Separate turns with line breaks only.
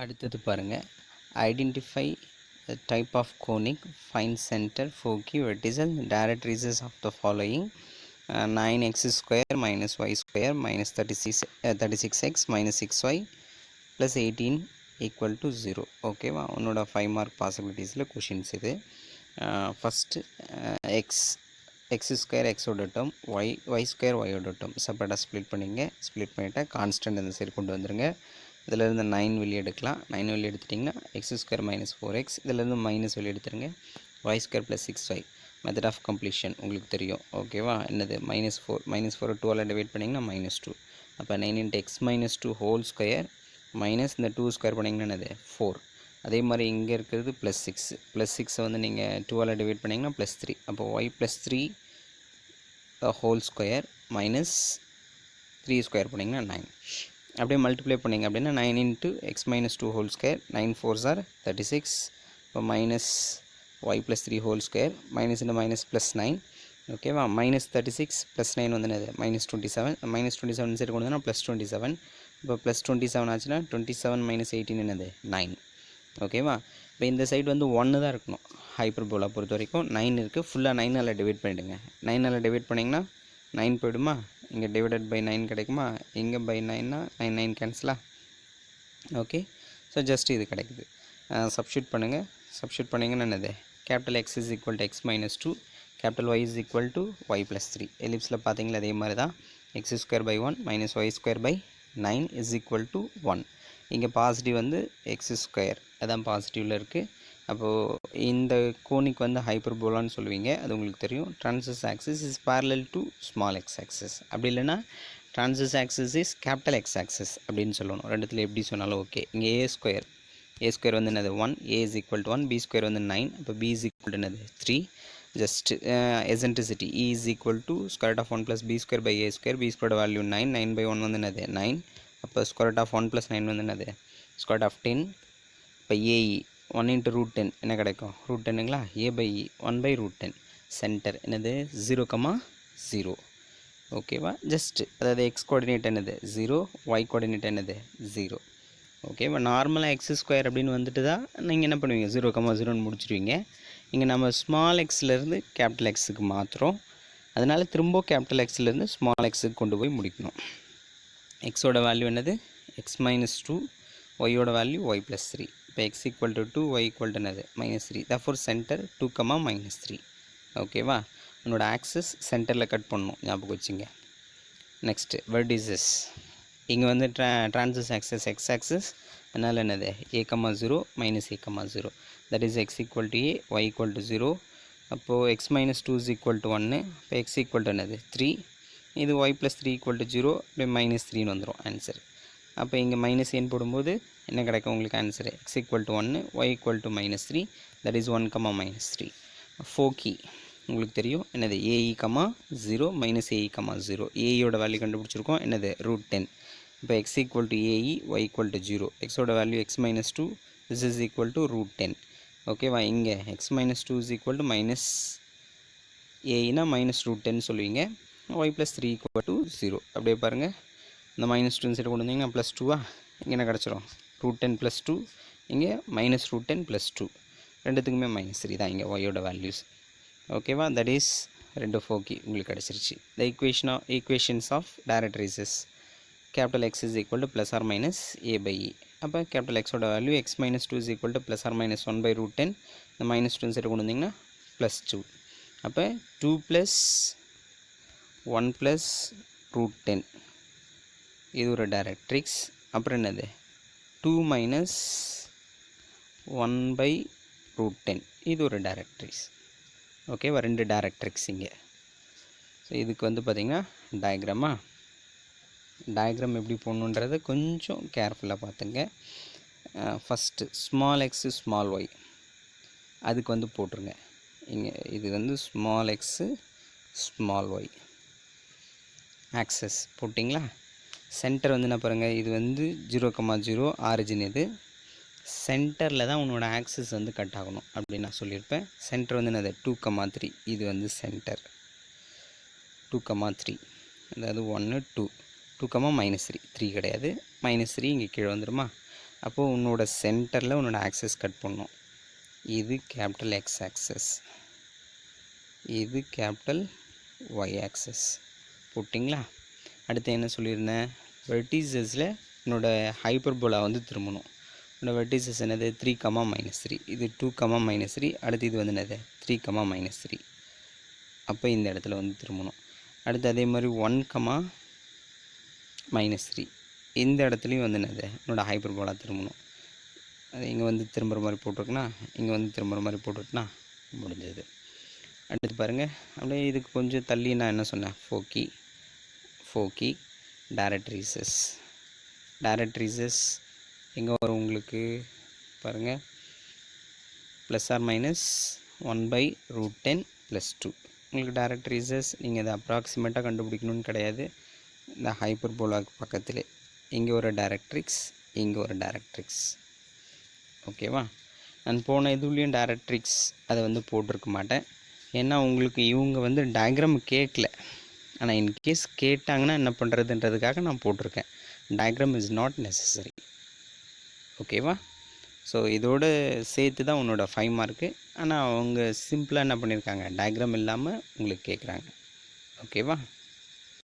அடுத்தது பாருங்கள், identify the type of conic, find center, foci, vertices, direct traces of the following: 9x square minus y square minus 36x minus 6y plus 18 equal to 0. ஓகேவா, உன்னோட 5 mark பாசிபிலிட்டிஸில் questions இது. First X square எக்ஸோட term, Y square ஒய்யோட term செப்பரேட்டாக split split பண்ணிவிட்டு constant இந்த side கொண்டு வந்துடுங்க. இதிலேருந்து 9 வெளியே எடுக்கலாம். 9 வெளியே எடுத்துட்டிங்கன்னா எக்ஸ் ஸ்கொயர் மைனஸ் 4x, இதிலேருந்து மைனஸ் வெளியே எடுத்துருங்க. Y square plus 6y. Method of completion உங்களுக்கு தெரியும். ஓகேவா, என்னது -4 2ஆல் டிவைட் பண்ணிங்கன்னா -2. அப்போ 9 × x - 2 ஹோல் ஸ்கொயர் மைனஸ் இந்த 2 ஸ்கொயர் பண்ணிங்கன்னா என்னது 4. அதே மாதிரி இங்கே இருக்கிறது +6 வந்து நீங்கள் 2ஆல் டிவைட் பண்ணிங்கன்னா +3. அப்போ Y +3 whole square minus 3 square பண்ணிங்கன்னா 9. அப்படியே மல்டிப்ளை பண்ணிங்க அப்படின்னா 9 × x - 2 whole square, 9 4s are 36. இப்போ minus Y +3 whole square, minus இந்த மைனஸ் +9. ஓகேவா, -36 +9 வந்து என்னது -27. -27 சைடு கொண்டு வந்தால் +27. இப்போ +27 ஆச்சுன்னா 27 - 18 என்னது 9. ஓகேவா, இப்போ இந்த சைடு வந்து 1 தான் இருக்கணும். ஹைப்பர்போலா பொறுத்த வரைக்கும் 9 இருக்குது. ஃபுல்லாக 9ஆல் டிவைட் பண்ணிவிடுங்க. 9ஆல் டிவைட் பண்ணிங்கன்னா 9 போய்டுமா, இங்கே டிவைடட் பை 9 கிடைக்குமா, இங்கே பை 9னா 9 9 கேன்சலா. ஓகே, ஸோ ஜஸ்ட் இது கிடைக்குது. சப்ஸ்டியூட் பண்ணுங்கள். சப்ஸ்டியூட் பண்ணிங்கன்னா என்னது, capital X is equal to x minus 2, capital Y is equal to y plus 3. எலிப்ஸில் பார்த்தீங்களா அதே மாதிரி தான். x square by 1 minus y square by 9 is equal to 1. இங்கே பாசிட்டிவ் வந்து x ஸ்கொயர், அதான் பாசிட்டிவில் இருக்குது. அப்போது இந்த கோனிக் வந்து ஹைப்பர்போலான்னு சொல்லுவீங்க, அது உங்களுக்கு தெரியும். Transverse axis is parallel to small x axis. அப்படி இல்லைன்னா transverse axis is capital x axis அப்படின்னு சொல்லணும். ரெண்டுத்தில் எப்படி சொன்னாலும் ஓகே. இங்கே ஏ ஸ்கொயர் வந்து என்னது 1, a is equal to 1, b square வந்து 9. அப்போ b is equal to என்னது 3. Just eccentricity e is equal to square root of 1 plus b square by a square. b square value 9, 9 by 1 வந்து என்னது 9. அப்போ square root of 1 plus 9 வந்து என்னது square root of 10. இப்போ ae 1 × √10 என்ன கிடைக்கும், √10ங்களா. a by e 1 by √10. Centre என்னது 0,0. ஓகேவா, ஜஸ்ட் அதாவது எக்ஸ் கோஆர்டினேட் என்னது 0, ஒய் கோஆர்டினேட் என்னது 0. ஓகேவா, நார்மலாக எக்ஸ் ஸ்கொயர் அப்படின்னு வந்துட்டு தான் நீங்கள் என்ன பண்ணுவீங்க 0,0ன்னு முடிச்சிடுவீங்க. இங்கே நம்ம ஸ்மால் எக்ஸ்லேருந்து கேபிட்டல் எக்ஸுக்கு மாற்றுறோம். அதனால் திரும்ப கேபிட்டல் எக்ஸ்லேருந்து ஸ்மால் எக்ஸுக்கு கொண்டு போய் முடிக்கணும். எக்ஸோட வேல்யூ என்னது x - 2, ஒய்யோட வேல்யூ y + 3. இப்போ x = 2, y = என்னது -3. தஃபோர் சென்டர் 2, -3. ஓகேவா, உன்னோட ஆக்சஸ் சென்டரில் கட் பண்ணணும், ஞாபகம் வச்சுங்க. Next vertices. இங்கே வந்து ட்ரான்ஸ்வர்ஸ் ஆக்சஸ் x ஆக்சஸ், அதனால் என்னது a, 0 -a, 0. That is x = a, y = 0. அப்போது x - 2 is equal to 1. இப்போ x = என்னது 3. இது y + 3 = 0. அப்படியே -3ன்னு வந்துடும் ஆன்சர். அப்போ இங்கே -n போடும்போது என்ன கிடைக்கும் உங்களுக்கு answer, x = 1, y = -3. That is 1, -3. Foci உங்களுக்கு தெரியும் என்னது ae, 0 -ae, 0. aeயோட வேல்யூ கண்டுபிடிச்சிருக்கோம் என்னது √10. இப்போ x = ae, y = 0. xோட value x - 2, this is equal to √10. ஓகேவா, இங்கே x - 2 is equal to -aனா -√10 சொல்லுவீங்க. y + 3 = 0. அப்படியே பாருங்கள், இந்த -2 சைடு கொண்டு வந்தீங்கன்னா +2வா, இங்கே என்ன கிடச்சிரும் √10 + 2, இங்கே -√10 + 2. ரெண்டுத்துக்குமே -3 தான் இங்கே ஒய்யோட வேல்யூஸ். ஓகேவா, தட் இஸ் ரெண்டு ஃபோக்கி உங்களுக்கு கிடச்சிருச்சு. The equations of directrices. Capital X is equal to +or - a by e. அப்போ கேபிட்டல் எக்ஸோட value x - 2 is equal to +or - 1 by √10. இந்த -2 சைடு கொண்டு வந்தீங்கன்னா +2. அப்போ 2 + 1 + √10 இது ஒரு டைரக்ட்ரிக்ஸ். அப்புறம் என்னது 2 - 1 by √10 இது ஒரு டைரக்ட்ரிக்ஸ். ஓகேவா, ரெண்டு டைரக்ட்ரிக்ஸ் இங்கே. ஸோ இதுக்கு வந்து பார்த்திங்கன்னா டயக்ராம் எப்படி போடணுன்றதை கொஞ்சம் கேர்ஃபுல்லாக பார்த்துங்க. First small X small Y அதுக்கு வந்து போட்டுருங்க. இங்கே இது வந்து small X small Y axes போட்டிங்களா. சென்டர் வந்து என்ன பாருங்கள், இது வந்து 0,0 ஆரிஜின். இது சென்டரில் தான் உன்னோட ஆக்சஸ் வந்து கட் ஆகணும் அப்படின்னு நான் சொல்லியிருப்பேன். சென்டர் வந்து என்னது 2,3. இது வந்து சென்டர் 2,3, அதாவது 1 2 2, -3 3 கிடையாது, -3 இங்கே கீழே வந்துடுமா. அப்போது உன்னோட சென்டரில் உன்னோட ஆக்சஸ் கட் பண்ணும். இது கேபிட்டல் எக்ஸ் ஆக்சஸ், இது கேபிட்டல் ஒய் ஆக்சஸ் போட்டிங்களா. அடுத்து என்ன சொல்லியிருந்தேன், வெர்டிசஸில் என்னோடய ஹைப்பர்போலா வந்து திரும்பணும். என்னோட வெர்டிசஸ் என்னது 3, -3, இது 2, -3, அடுத்து இது வந்து என்னது 3, -3. அப்போ இந்த இடத்துல வந்து திரும்பணும். அடுத்து அதே மாதிரி 1, -3, இந்த இடத்துலையும் வந்து என்னது என்னோட ஹைப்பர்போலா திரும்பணும். அது இங்கே வந்து திரும்புகிற மாதிரி போட்டிருக்குன்னா, இங்கே வந்து திரும்புகிற மாதிரி போட்டிருக்குன்னா முடிஞ்சது. அடுத்து பாருங்கள், அப்படியே இதுக்கு கொஞ்சம் தள்ளி நான் என்ன சொன்னேன், ஃபோக்கி டைரக்ட்ரிசஸ் எங்கே வரும் உங்களுக்கு பாருங்கள், ±1/√10 + 2. உங்களுக்கு டைரக்ட்ரிசஸ் நீங்கள் இதை அப்ராக்சிமேட்டாக கண்டுபிடிக்கணும்னு கிடையாது. இந்த ஹைப்பர்போலாக்கு பக்கத்தில் இங்கே ஒரு டைரக்ட்ரிக்ஸ், இங்கே ஒரு டைரக்ட்ரிக்ஸ். ஓகேவா. நான் போன இதுலேயும் டைரக்ட்ரிக்ஸ் அதை வந்து போட்டிருக்க மாட்டேன், ஏன்னா உங்களுக்கு இவங்க வந்து டயக்ராம் கேட்கல. ஆனால் இன்கேஸ் கேட்டாங்கன்னா என்ன பண்ணுறதுன்றதுக்காக நான் போட்டிருக்கேன். Diagram is not necessary. ஓகேவா. ஸோ இதோடு சேர்த்து தான் உன்னோட 5 மார்க்கு. ஆனால் அவங்க சிம்பிளாக என்ன பண்ணியிருக்காங்க, டயக்ராம் இல்லாமல் உங்களுக்கு கேட்குறாங்க. ஓகேவா.